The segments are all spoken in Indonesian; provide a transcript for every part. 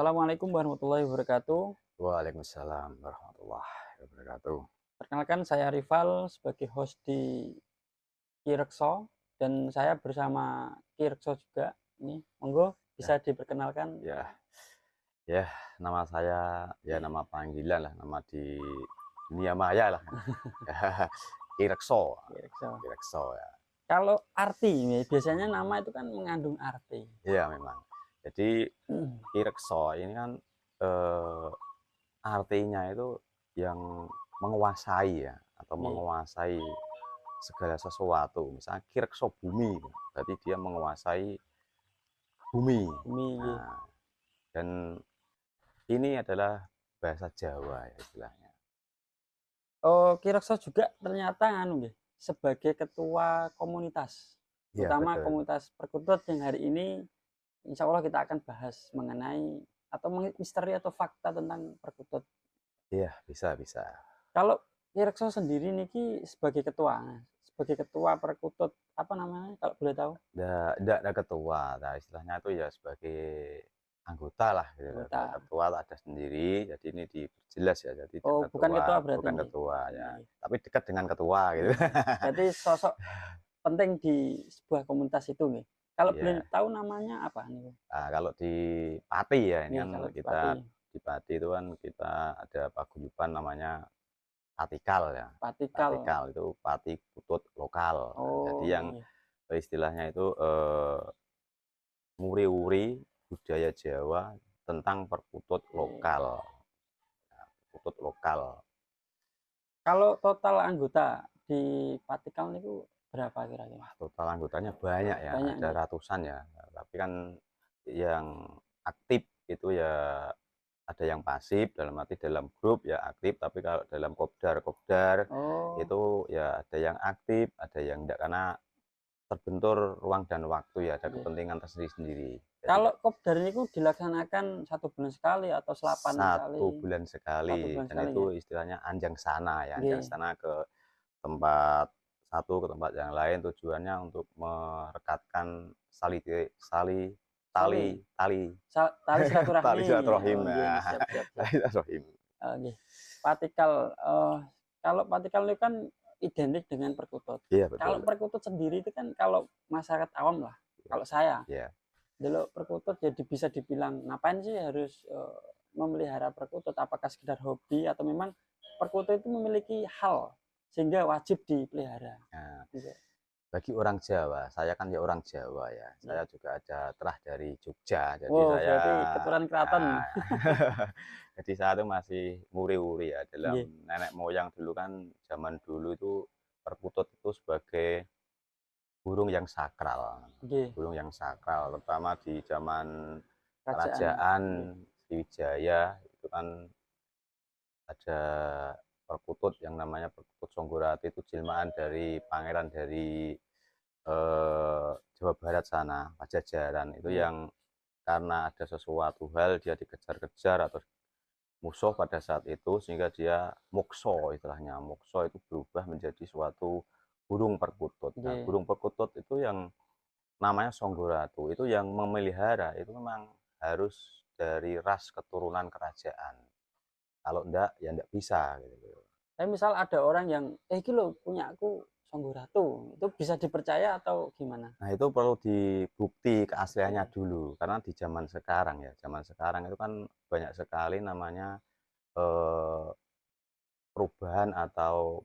Assalamualaikum warahmatullahi wabarakatuh. Waalaikumsalam warahmatullahi wabarakatuh. Perkenalkan saya Rival sebagai host di Kirekso dan saya bersama Kirekso juga. Ini monggo Ya, bisa diperkenalkan. ya, ya, nama saya, ya nama panggilan lah, nama di dunia maya lah. Kirekso, Kirekso. Kirekso ya. Kalau arti, biasanya nama itu kan mengandung arti. Iya memang. Jadi Kirekso ini kan eh, artinya itu yang menguasai ya, atau Nggih, menguasai segala sesuatu. Misalnya Kirekso bumi, berarti dia menguasai bumi. bumi nggih. Nah, dan ini adalah bahasa Jawa ya istilahnya. Oh, Kirekso juga ternyata nganu nggih, sebagai ketua komunitas, Iya terutama betul. komunitas Perkutut yang hari ini insya Allah kita akan bahas mengenai atau misteri atau fakta tentang Perkutut. Iya bisa. Kalau Kirekso sendiri niki sebagai ketua Perkutut apa namanya kalau boleh tahu? Nggak ada ketua, nah istilahnya itu ya sebagai anggota lah gitu. Kalau Anggota. ketua ada sendiri, jadi ini diperjelas ya, jadi ada Oh, bukan ketua, ketua berarti bukan nggih. ketua ya, Nggih. tapi dekat dengan ketua gitu. Nggih. Berarti sosok penting di sebuah komunitas itu nggih. Kalau boleh Iya. tahu namanya apa nih? Nah, kalau di Pati ya, ini Nggih, kan kalau di kita Pati. di Pati itu kan kita ada paguyuban namanya Patikal ya. Patikal. Patikal itu Pati Kutut Lokal. Nah, jadi Oh, yang nggih. istilahnya itu nguri-uri budaya Jawa tentang perkutut Nggih. lokal. Perkutut lokal. Kalau total anggota di Patikal niku berapa kira-kira? Total anggotanya banyak ya, Banyak ada nggih. ratusan ya. Nah, tapi kan yang aktif itu ya ada yang pasif, dalam arti dalam grup ya aktif, tapi kalau dalam kopdar-kopdar Oh, itu ya ada yang aktif, ada yang enggak, karena terbentur ruang dan waktu ya, ada nggih. kepentingan tersendiri-sendiri. Jadi Kalau kopdar niku dilaksanakan 1 bulan sekali atau selapan satu kali? bulan Satu sekali, bulan dan sekali itu ya? istilahnya anjang sana ya, anjang Nggih. sana ke tempat satu ke tempat yang lain, tujuannya untuk merekatkan sali tali Sali tali tali tali silaturahmi. silaturahim Oh nggih, ya. siap siap Tali siap. silaturahim. Nggih. Patikal, kalau Patikal itu kan identik dengan perkutut. Iya Kalau betul. perkutut sendiri itu kan kalau masyarakat awam lah, kalau saya, Iya. dulu perkutut jadi bisa dibilang ngapain sih harus, memelihara perkutut, apakah sekedar hobi atau memang perkutut itu memiliki hal sehingga wajib dipelihara, Nah, gitu. bagi orang Jawa, saya kan ya orang Jawa ya. Nggih. Saya juga ada terah dari Jogja, jadi Wow, saya berarti keturunan keraton. ya, jadi saya tuh masih nguri-uri ya dalam Nggih, nenek moyang dulu kan, zaman dulu itu perkutut itu sebagai burung yang sakral. nggih, Burung yang sakral, terutama di zaman kerajaan. kerajaan Nggih, Sriwijaya itu kan ada perkutut yang namanya perkutut Songgorati, itu jelmaan dari pangeran dari Jawa Barat sana, Pajajaran. Itu nggih, yang karena ada sesuatu hal dia dikejar-kejar atau musuh pada saat itu, sehingga dia mokso, istilahnya mokso itu berubah menjadi suatu burung perkutut. Nah, nggih. burung perkutut itu yang namanya Songgoratu, itu yang memelihara itu memang harus dari ras keturunan kerajaan. Kalau enggak ya enggak bisa gitu. Tapi misal ada orang yang, iki lho punya aku Sanggo Ratu, itu bisa dipercaya atau gimana? Nah, itu perlu dibukti keasliannya Oke, dulu, karena di zaman sekarang ya, zaman sekarang itu kan banyak sekali namanya eh, perubahan atau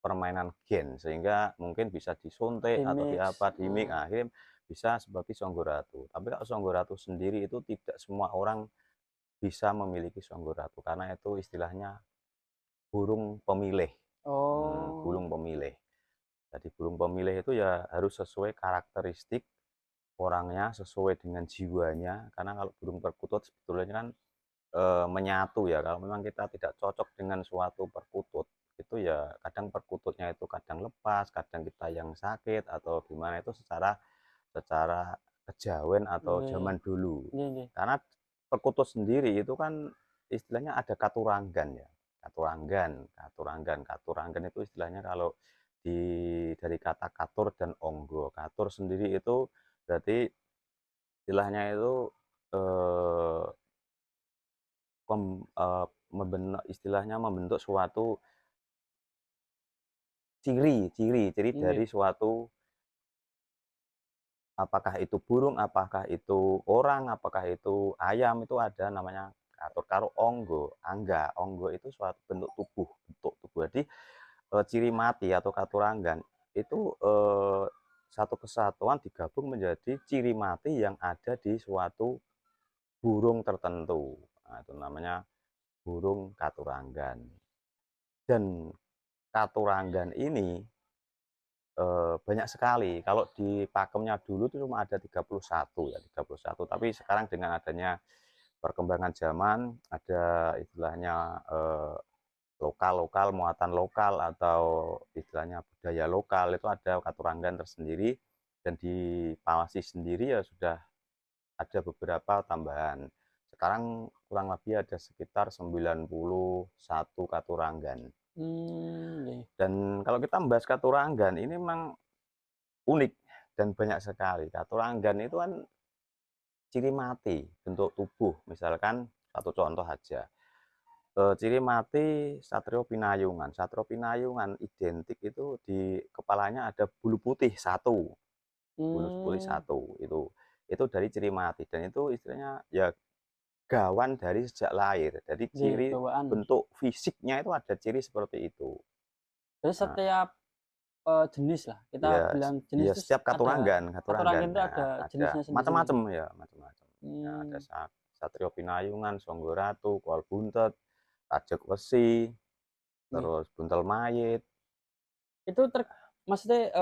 permainan gen, sehingga mungkin bisa disuntik atau di dimix. apa, di mix, akhirnya bisa seperti Songgoratu. Tapi kalau Songgoratu sendiri itu tidak semua orang bisa memiliki Songgoratu, karena itu istilahnya burung pemilih. Oh, Burung pemilih. Jadi burung pemilih itu ya harus sesuai karakteristik orangnya, sesuai dengan jiwanya, karena kalau burung perkutut sebetulnya kan menyatu ya, kalau memang kita tidak cocok dengan suatu perkutut, itu ya kadang perkututnya itu kadang lepas, kadang kita yang sakit atau gimana, itu secara secara kejawen atau nggih, zaman dulu. nggih nggih. Karena perkutut sendiri itu kan istilahnya ada katuranggan ya, katuranggan itu istilahnya kalau dari kata katur dan onggo. Katur sendiri itu berarti istilahnya itu eh, istilahnya membentuk suatu ciri dari Nggih. suatu, apakah itu burung, apakah itu orang, apakah itu ayam, itu ada namanya katur. Kalau angga itu suatu bentuk tubuh. Jadi, ciri mati atau katuranggan itu, satu kesatuan digabung menjadi ciri mati yang ada di suatu burung tertentu. Nah, itu namanya burung katuranggan. Dan katuranggan ini banyak sekali. Kalau di pakemnya dulu itu cuma ada 31 ya, 31. Tapi sekarang dengan adanya perkembangan zaman, ada istilahnya lokal, muatan lokal atau istilahnya budaya lokal, itu ada katuranggan tersendiri, dan di Pawasi sendiri ya sudah ada beberapa tambahan. Sekarang kurang lebih ada sekitar 91 katuranggan. Nggih. Dan kalau kita membahas katuranggan ini memang unik dan banyak sekali. Katuranggan itu kan ciri mati bentuk tubuh. Misalkan satu contoh aja, ciri mati Satrio Pinayungan. Satrio Pinayungan identik itu di kepalanya ada bulu putih satu, bulu putih Mmm, satu, itu dari ciri mati, dan itu istilahnya ya gawan dari sejak lahir. Jadi nggih, ciri bawaan. bentuk fisiknya itu ada ciri seperti itu. Jadi Nah, setiap, jenis lah, kita ya bilang jenis ya itu setiap ada katuranggan, katuranggan itu ada nah, ada jenisnya macam-macam sendiri-sendiri? ya, macam-macam. Ya, ada Mmm, Satrio Pinayungan, Sangga Ratu, Kol Buntet, Rajek Wesi, nggih. terus Buntel Mayit. Itu maksudnya,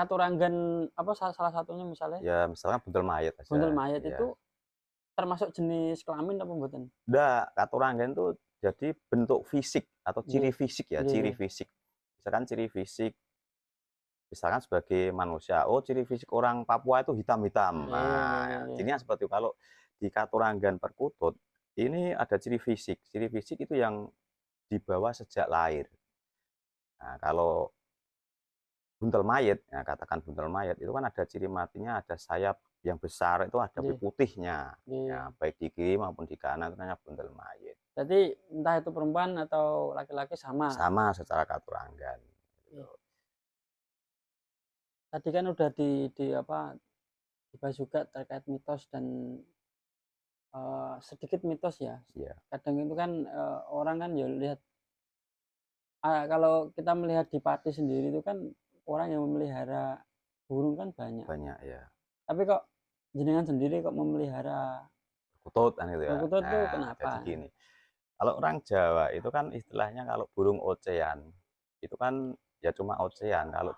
katuranggan apa, salah satunya misalnya Ya misalnya Buntel Mayit buntel aja, mayat ya. itu termasuk jenis kelamin apa mboten? Nggak, katuranggan itu jadi bentuk fisik atau ciri Nggih, fisik ya, nggih, ciri nggih. fisik. Misalkan ciri fisik, misalkan sebagai manusia, oh ciri fisik orang Papua itu hitam-hitam. Nggih, nggih, nggih, Nah, nggih. cirinya seperti itu. Kalau di katuranggan perkutut, ini ada ciri fisik. Ciri fisik itu yang dibawa sejak lahir. Nah, kalau buntel mayit, ya katakan buntel mayit, itu kan ada ciri matinya, ada sayap yang besar, itu ada Nggih, putihnya. Ya, nggih. baik di kiri maupun di kanan, itu namanya buntel mayit. Berarti entah itu perempuan atau laki-laki sama? Sama secara katuranggan. Nggih. Tadi kan udah di apa, dibahas juga terkait mitos dan, sedikit mitos ya. Ya, Kadang itu kan, orang kan ya lihat, kalau kita melihat di Pati sendiri itu kan orang yang memelihara burung kan banyak. banyak ya. Tapi kok jenengan sendiri kok memelihara Perkutut kan gitu ya. perkutut tuh Nah, kenapa? jadi gini, kalau orang Jawa itu kan istilahnya kalau burung ocean, itu kan ya cuma ocean. Kalau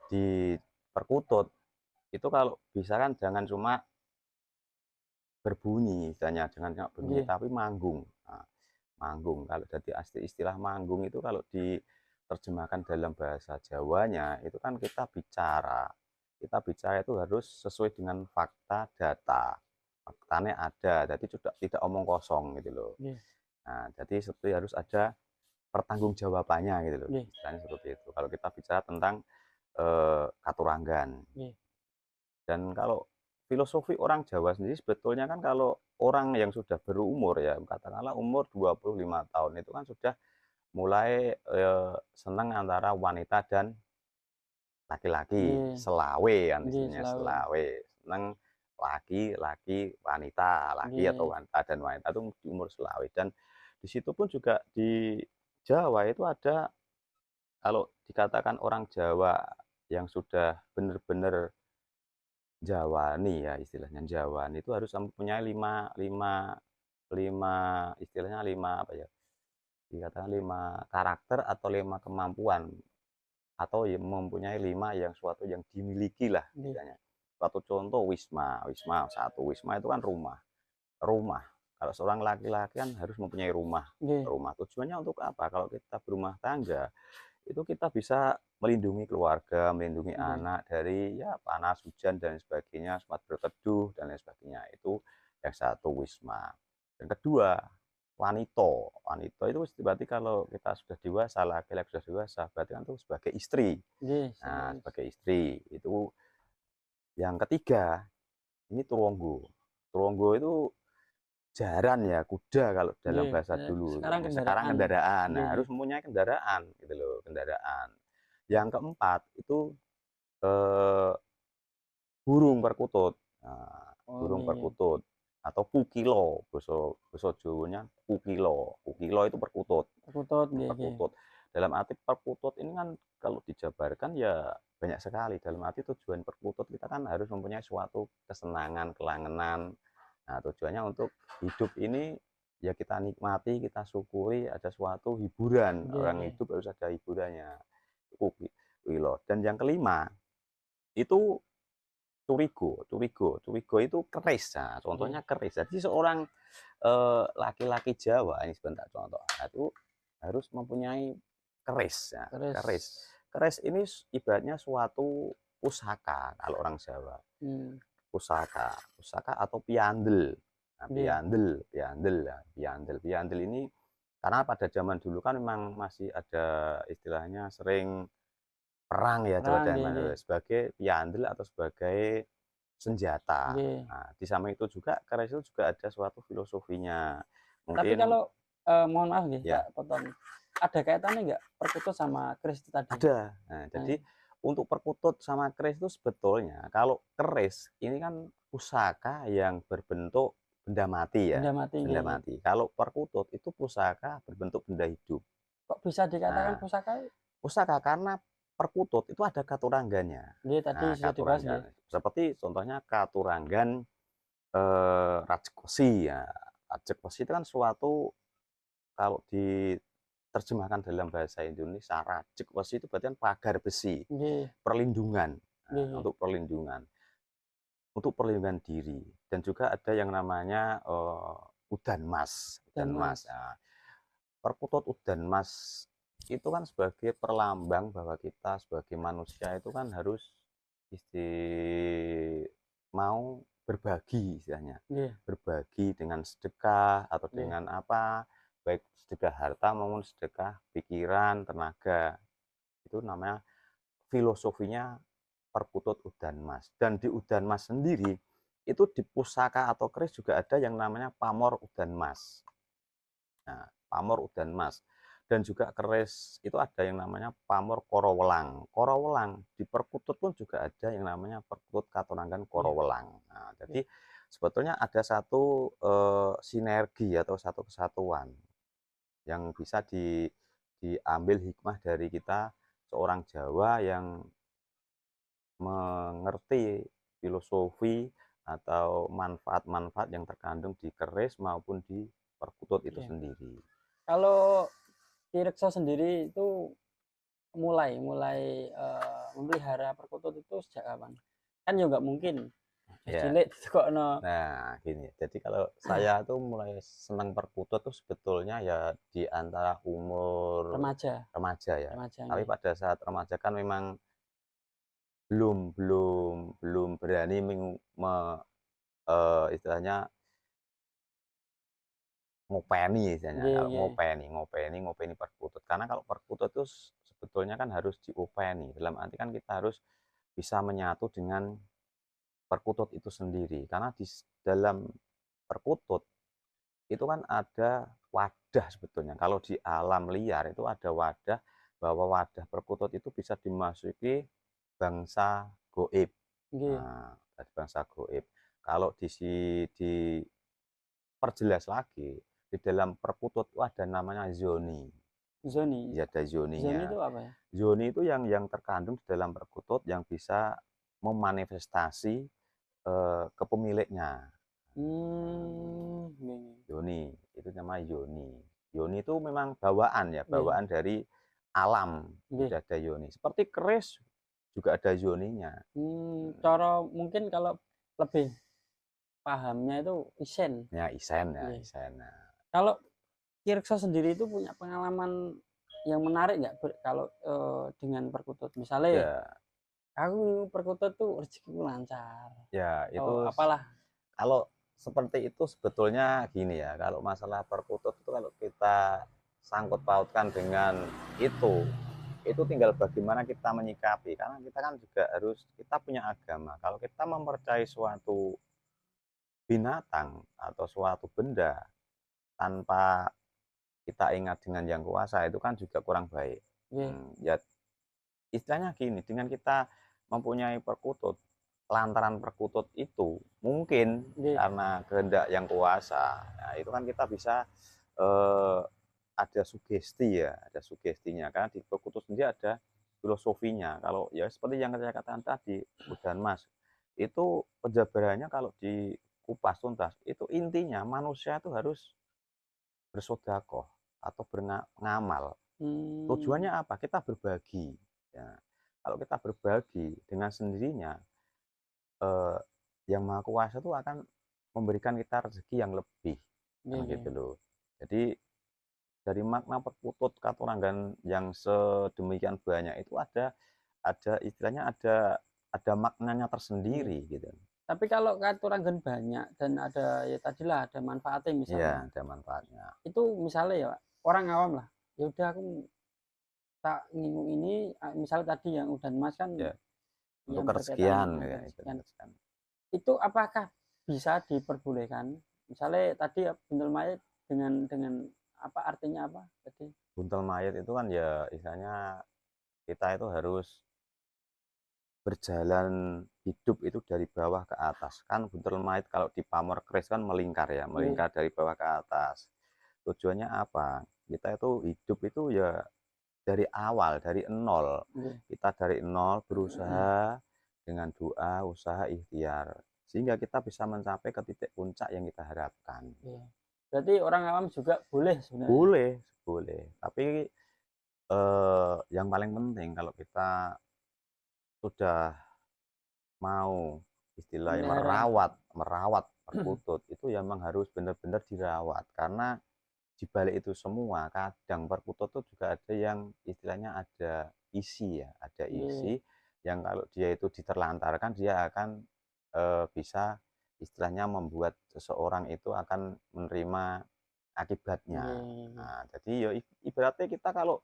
di perkutut, itu kalau bisa kan jangan cuma berbunyi, istilahnya jangan cuma berbunyi, Nggih, tapi manggung. Nah, manggung, kalau jadi istilah manggung itu kalau diterjemahkan dalam bahasa Jawanya, itu kan kita bicara. Kita bicara itu harus sesuai dengan fakta, data. Faktanya ada, jadi tidak omong kosong gitu loh. nggih, Nah, jadi seperti harus ada pertanggungjawabannya gitu loh. nggih, Istilahnya seperti itu. Kalau kita bicara tentang katuranggan. nggih, Dan kalau filosofi orang Jawa sendiri sebetulnya kan kalau orang yang sudah berumur ya, katakanlah umur 25 tahun itu kan sudah mulai, senang antara wanita dan laki-laki, nggih, selawe kan nggih, istilahnya, selawe. selawe. Senang laki-laki, wanita, laki atau Nggih, wanita dan wanita itu di umur selawe. Dan di situ pun juga di Jawa itu ada, kalau dikatakan orang Jawa yang sudah benar-benar Jawani ya istilahnya, Jawani itu harus mempunyai lima lima lima istilahnya 5 apa ya, dikatakan 5 karakter atau 5 kemampuan, atau ya mempunyai 5 yang suatu yang dimiliki lah nggih, istilahnya. Suatu contoh wisma, wisma satu, wisma itu kan rumah, rumah. Kalau seorang laki-laki kan harus mempunyai rumah, nggih, rumah. Tujuannya untuk apa? Kalau kita berumah tangga, itu kita bisa melindungi keluarga, melindungi nggih, anak dari ya panas, hujan dan sebagainya, sempat berteduh dan lain sebagainya. Itu yang satu wisma. Yang kedua, wanito. Wanito itu berarti kalau kita sudah dewasa, laki-laki sudah dewasa, berarti kan itu sebagai istri. nggih, Nah, serius. sebagai istri. Itu yang ketiga, ini turonggo. Turonggo itu jaran ya, kuda kalau dalam Nggih, bahasa dulu. sekarang Sekarang kendaraan. kendaraan. Nggih Nah, nggih. harus mempunyai kendaraan gitu loh, kendaraan. Yang keempat itu eh, burung perkutut. Nah, Oh, burung nggih nggih. perkutut atau kukilo, basa basa Jawanya kukilo. Kukilo itu perkutut, Perkutut, nggih nggih. perkutut. Dalam arti perkutut ini kan kalau dijabarkan ya banyak sekali. Dalam arti tujuan perkutut kita kan harus mempunyai suatu kesenangan, kelangenan. Nah, tujuannya untuk hidup ini ya kita nikmati, kita syukuri ada suatu hiburan. Nggih Orang nggih. hidup harus ada hiburannya. Kukilo. Dan yang kelima itu Curigo itu keris. Nah, Nggih. contohnya keris. Jadi seorang laki-laki Jawa ini sebentar contoh. Nah, itu harus mempunyai keris. Nah, Terus keris ini ibaratnya suatu pusaka kalau orang Jawa. hmm, Pusaka atau piandel. Nah, nggih. piandel ini karena pada zaman dulu kan memang masih ada istilahnya sering perang ya Perang, nggih nggih. sebagai piandel atau sebagai senjata. Nggih. Nah, di samping itu juga keris itu juga ada suatu filosofinya. Tapi Mungkin kalau mohon maaf nggih, ya tak potong. Ada kaitannya nggak perkutut sama keris itu tadi? ada. Nah, Nah, jadi untuk perkutut sama keris itu sebetulnya kalau keris ini kan pusaka yang berbentuk benda mati ya, benda mati, benda nggih nggih. mati. Kalau perkutut itu pusaka berbentuk benda hidup. Kok bisa dikatakan Nah, pusaka? pusaka karena perkutut itu ada katuranggannya. Nggih, tadi Nah, sudah dibahas nggih. katuranggan seperti contohnya katuranggan Rajkosi ya. Rajkosi itu kan suatu kalau diterjemahkan dalam bahasa Indonesia, Rajkosi itu berarti kan pagar besi, Nggih, perlindungan. nggih Nah, nggih. untuk perlindungan diri dan juga ada yang namanya udan mas, Dan udan mas. Mas. Nah, perkutut udan mas itu kan sebagai perlambang bahwa kita sebagai manusia itu kan harus isti mau berbagi istilahnya, Nggih, berbagi dengan sedekah atau nggih. dengan apa, baik sedekah harta maupun sedekah pikiran, tenaga. Itu namanya filosofinya perkutut udan mas. Dan di udan mas sendiri itu di pusaka atau keris juga ada yang namanya pamor udan mas. Nah, pamor udan mas. Dan juga keris itu ada yang namanya pamor korowelang. Korowelang di perkutut pun juga ada yang namanya perkutut katonanggan Nggih, korowelang. Nah, nggih. jadi sebetulnya ada satu sinergi atau satu kesatuan yang bisa diambil hikmah dari kita seorang Jawa yang mengerti filosofi atau manfaat-manfaat yang terkandung di keris maupun di perkutut itu Nggih. sendiri. Kalau Ki Rekso sendiri itu mulai mulai memelihara perkutut itu sejak kapan? Kan ya nggak mungkin Ya, cilik ditukokno nah gini. Jadi kalau saya tuh mulai senang perkutut tuh sebetulnya ya di antara umur remaja, remaja ya. remaja Tapi nggih. pada saat remaja kan memang belum belum belum berani istilahnya ngopeni istilahnya. Nggih, Kalau nggih. ngopeni perkutut. Karena kalau perkutut itu sebetulnya kan harus diopeni. Dalam arti kan kita harus bisa menyatu dengan perkutut itu sendiri. Karena di dalam perkutut itu kan ada wadah sebetulnya. Kalau di alam liar itu ada wadah bahwa wadah perkutut itu bisa dimasuki bangsa goib. Nggih. Nah, dari bangsa goib. Kalau diperjelas lagi, di dalam perkutut itu ada namanya zoni. Zoni. Ya, ada Zoni zoninya. itu apa ya? Zoni itu yang terkandung di dalam perkutut yang bisa memanifestasi ke pemiliknya. Nggih, nggih. Yoni, itu namanya Yoni. Yoni itu memang bawaan ya, Nggih, bawaan dari alam. nggih. Sudah ada Yoni. Seperti keris juga ada Yoninya. Cara mungkin kalau lebih pahamnya itu isen. Ya, isen ya, Nggih. isen. Nah, Kalau Ki Rekso sendiri itu punya pengalaman yang menarik nggak kalau dengan perkutut? Misalnya ya, aku perkutut tuh rezekiku lancar ya atau itu apalah. kalau seperti itu sebetulnya gini ya, kalau masalah perkutut itu kalau kita sangkut pautkan dengan itu tinggal bagaimana kita menyikapi. Karena kita kan juga harus, kita punya agama. Kalau kita mempercayai suatu binatang atau suatu benda tanpa kita ingat dengan yang kuasa itu kan juga kurang baik. Nggih, Ya istilahnya gini, dengan kita mempunyai perkutut, lantaran perkutut itu mungkin nggih, karena kehendak yang kuasa, nah itu kan kita bisa eh, ada sugesti ya, ada sugestinya karena di perkutut sendiri ada filosofinya. Kalau ya seperti yang saya katakan tadi, udan mas itu penjabarannya kalau dikupas tuntas itu intinya manusia itu harus bersodakoh atau beramal. mmm, Tujuannya apa? Kita berbagi. Ya. Kalau kita berbagi dengan sendirinya, eh, yang Maha Kuasa itu akan memberikan kita rezeki yang lebih, kan nggih, gitu nggih, loh. Jadi dari makna perkutut katurangan yang sedemikian banyak itu ada istilahnya ada maknanya nggih. tersendiri gitu. Tapi kalau katurangan banyak dan ada ya tadilah ada manfaatnya Iya, misalnya, ada manfaatnya. itu misalnya ya orang awam lah, ya udah aku tak ngingu ini, misalnya tadi yang udan mas kan Ya, untuk yang kerezekian berkaitan ya, dengan itu sekian, kerezekian. itu apakah bisa diperbolehkan? Misalnya tadi ya buntel mayat dengan apa artinya apa tadi? Buntel mayat itu kan ya istilahnya kita itu harus berjalan hidup itu dari bawah ke atas. Kan buntel mayat kalau di pamor keris kan melingkar ya, Nggih, melingkar dari bawah ke atas. Tujuannya apa? Kita itu hidup itu ya dari awal, dari nol. nggih, Kita dari nol berusaha dengan doa, usaha, ikhtiar. Sehingga kita bisa mencapai ke titik puncak yang kita harapkan. nggih. Berarti orang awam juga boleh sebenarnya? Boleh, boleh. Tapi yang paling penting kalau kita sudah mau istilahnya Memelihara, merawat merawat perkutut itu ya memang harus benar-benar dirawat karena di balik itu semua kadang perkutut itu juga ada yang istilahnya ada isi ya, ada nggih, isi yang kalau dia itu diterlantarkan dia akan bisa istilahnya membuat seseorang itu akan menerima akibatnya. nggih, Nah, jadi ya ibaratnya kita kalau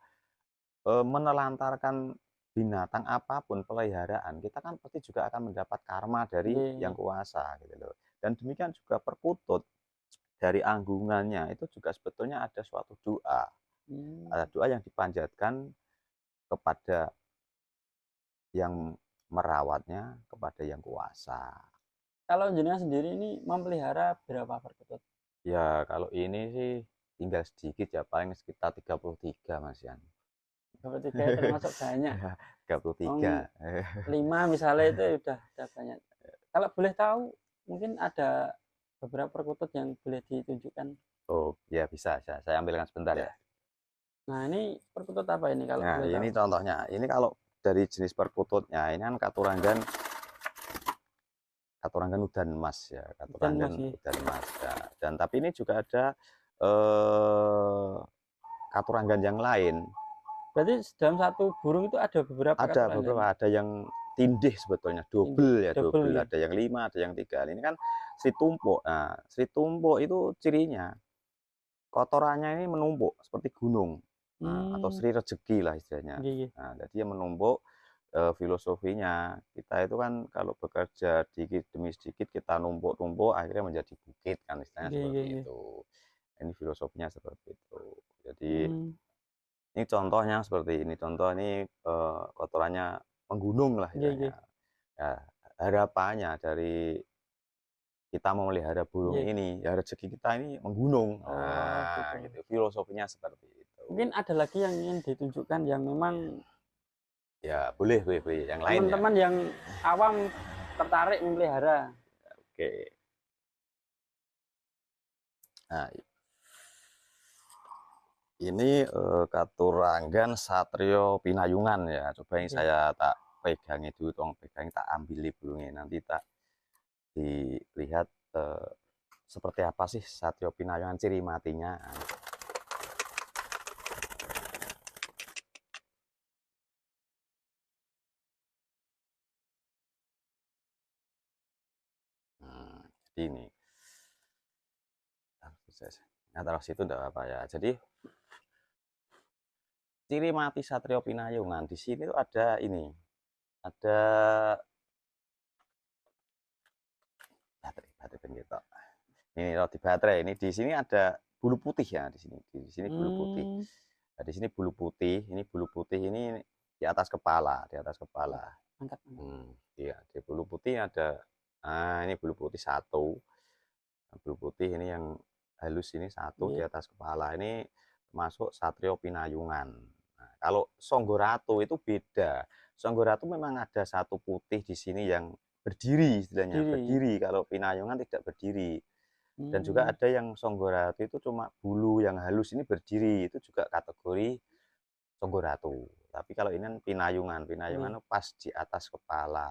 menelantarkan binatang apapun peliharaan, kita kan pasti juga akan mendapat karma dari nggih, yang nggih. kuasa gitu loh. Dan demikian juga perkutut dari anggungannya itu juga sebetulnya ada suatu doa. Mmm. Ada doa yang dipanjatkan kepada yang merawatnya, kepada yang kuasa. Kalau jenengan sendiri ini memelihara berapa perkutut? Ya kalau ini sih tinggal sedikit ya paling sekitar 33 Mas Yan. Berapa 3 ya termasuk banyak. Ya, 33. Wong 5 misalnya itu udah banyak. Kalau boleh tahu mungkin ada beberapa perkutut yang boleh ditunjukkan. Oh, ya bisa, saya ambilkan sebentar ya. Nah, ini perkutut apa ini kalau Nah, boleh ini tahu? contohnya. Ini kalau dari jenis perkututnya, ini kan katuranggan udan emas ya, Dan katuranggan masih. udan emas. Ya. Dan tapi ini juga ada eh, katuranggan yang lain. Berarti dalam satu burung itu ada beberapa Ada katurangan. beberapa, ada yang tindih sebetulnya, Ini double ya, double double. ya. Ada yang 5, ada yang 3. Ini kan Sri Tumpuk. Nah, Sri Tumpuk itu cirinya kotorannya ini menumpuk seperti gunung. Nah, atau Hmm, Sri Rezeki lah istilahnya. iya, iya. Nah, jadi dia menumpuk filosofinya kita itu kan kalau bekerja sedikit demi sedikit kita numpuk-numpuk akhirnya menjadi bukit kan istilahnya Iya, iya, seperti iya. itu. Ini filosofinya seperti itu. Jadi Hmm, ini contohnya seperti ini. Contoh ini kotorannya menggunung lah iya, istilahnya. iya. Ya, harapannya dari kita memelihara burung Iya. ini, ya rezeki kita ini menggunung. Oh, Nah, gitu. gitu. Filosofinya seperti itu. Mungkin ada lagi yang ingin ditunjukkan yang memang Ya, boleh, boleh, boleh. Yang lainnya. teman-teman yang awam tertarik memelihara. Oke. Nah, ini katuranggan satrio pinayungan ya. Coba yang Oke. saya tak pegangi dulu, tolong pegang, tak ambil burungnya. Nanti tak dilihat seperti apa sih satrio pinayungan ciri matinya. Jadi ini. Nah, taruh situ enggak apa ya. Jadi ciri mati satrio pinayungan di sini tuh ada ini. Ada baterai gitu. Ini roti baterai. Ini di sini ada bulu putih ya di sini. Di sini bulu putih. Hmm, Nah, di sini bulu putih. Ini bulu putih ini di atas kepala, di atas oh, kepala. angkat, angkat. Iya, di bulu putih ada. Nah, ini bulu putih satu. Nah, bulu putih ini yang halus ini satu di Nggih. atas kepala. Ini termasuk Satrio Pinayungan. Nah, kalau Songgoratu itu beda. Songgoratu memang ada satu putih di sini yang berdiri istilahnya, Berdiri. berdiri. Kalau Pinayungan tidak berdiri. Dan juga Hmm, ada yang Songgoratu itu cuma bulu yang halus ini berdiri. Itu juga kategori Songgoratu. Tapi kalau ini kan Pinayungan. nggih. Pinayungan pas di atas kepala.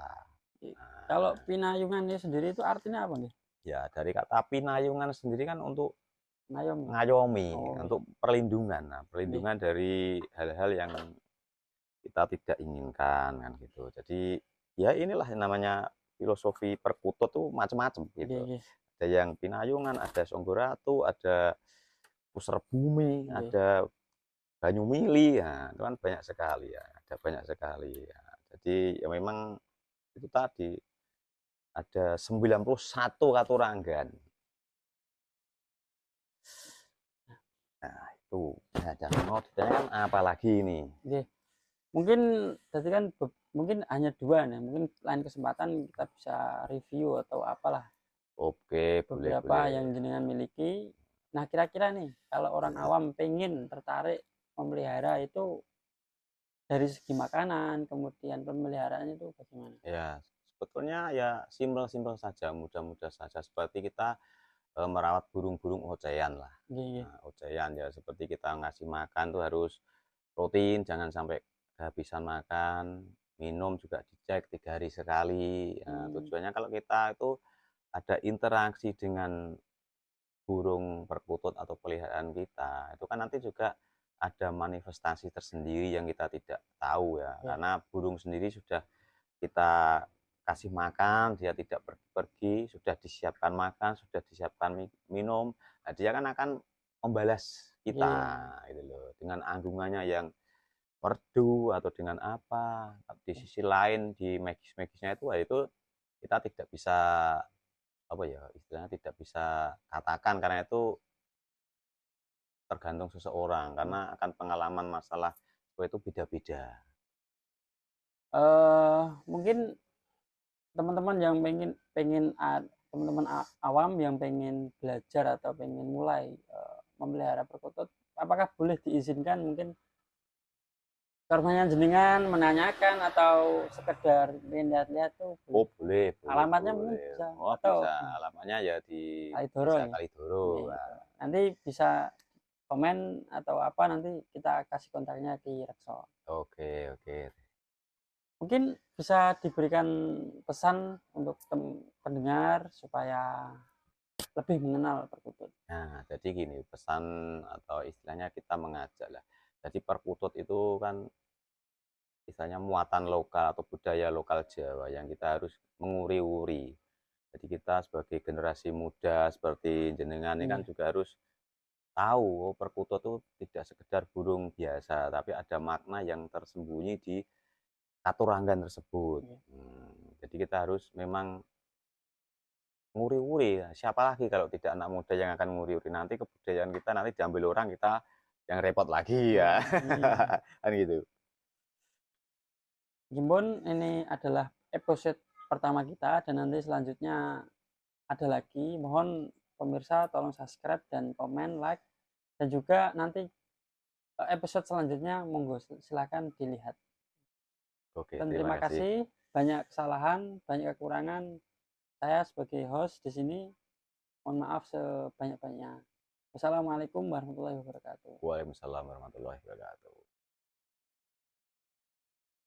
Kalau Nah, pinayungannya sendiri itu artinya apa nih? ya dari kata Pinayungan sendiri kan untuk Ngayomi. ngayomi, Oh, untuk perlindungan. Nah, nggih. perlindungan dari hal-hal yang kita tidak inginkan kan gitu. Jadi ya inilah yang namanya filosofi perkutut tuh macam-macam Nggih, gitu. nggih. Ada yang Pinayungan, ada Songgoratu, ada Puser Bumi, Nggih. ada Banyumili, ya, itu kan banyak sekali ya, ada banyak sekali ya. Jadi ya memang itu tadi ada 91 katurangan. Nah, itu. Nah, jangan mau ditanyakan apa lagi ini. Nggih. Mungkin tadi kan mungkin hanya dua nih. Mungkin lain kesempatan kita bisa review atau apalah Oke, boleh beberapa boleh. yang jenengan miliki. Nah, kira-kira nih kalau orang Ya, awam pengen tertarik memelihara itu dari segi makanan, kemudian pemeliharaannya itu bagaimana? ya, sebetulnya ya simpel-simpel saja, mudah-mudah saja seperti kita merawat burung-burung ocehan lah. Nggih, nggih. Nah, ocehan ya seperti kita ngasih makan tuh harus rutin, jangan sampai kehabisan makan, minum juga dicek 3 hari sekali. Nah, Hmm, tujuannya kalau kita itu ada interaksi dengan burung perkutut atau peliharaan kita, itu kan nanti juga ada manifestasi tersendiri yang kita tidak tahu ya, ya. karena burung sendiri sudah kita kasih makan, dia tidak pergi-pergi, sudah disiapkan makan, sudah disiapkan minum, nah dia kan akan membalas kita Nggih. gitu loh, dengan anggungannya yang merdu atau dengan apa. Di sisi lain di magis-magisnya itu kita tidak bisa apa ya istilahnya tidak bisa katakan karena itu tergantung seseorang karena akan pengalaman masalah itu beda-beda. Mungkin teman-teman yang pengen pengen teman-teman awam yang pengen belajar atau pengen mulai memelihara perkutut, apakah boleh diizinkan mungkin korbannya jenengan menanyakan atau sekedar lihat-lihat tuh boleh? Oh boleh, boleh, Alamatnya mungkin boleh. bisa Oh atau bisa, alamatnya ya di Kalidoro Desa ya. Kalidoro. Gitu. Nah, Nanti bisa komen atau apa nanti kita kasih kontaknya di Rekso. oke, oke. Mungkin bisa diberikan pesan untuk pendengar supaya lebih mengenal perkutut. Nah, jadi gini, pesan atau istilahnya kita mengajak lah. Jadi perkutut itu kan istilahnya muatan lokal atau budaya lokal Jawa yang kita harus menguri-uri. Jadi kita sebagai generasi muda seperti jenengan ini kan Iya, juga harus tahu oh, perkutut itu tidak sekedar burung biasa, tapi ada makna yang tersembunyi di katuranggan tersebut. iya. Jadi kita harus memang nguri-uri. Siapa lagi kalau tidak anak muda yang akan nguri-uri nanti kebudayaan kita nanti diambil orang kita yang repot lagi ya. Oh, iya. Kan gitu. Gimbon, ini adalah episode pertama kita dan nanti selanjutnya ada lagi. Mohon pemirsa tolong subscribe dan komen, like dan juga nanti episode selanjutnya monggo silakan dilihat. Oke, Dan terima terima kasih. kasih, banyak kesalahan, banyak kekurangan. Saya sebagai host di sini mohon maaf sebanyak-banyaknya. Wassalamualaikum warahmatullahi wabarakatuh. Waalaikumsalam warahmatullahi wabarakatuh.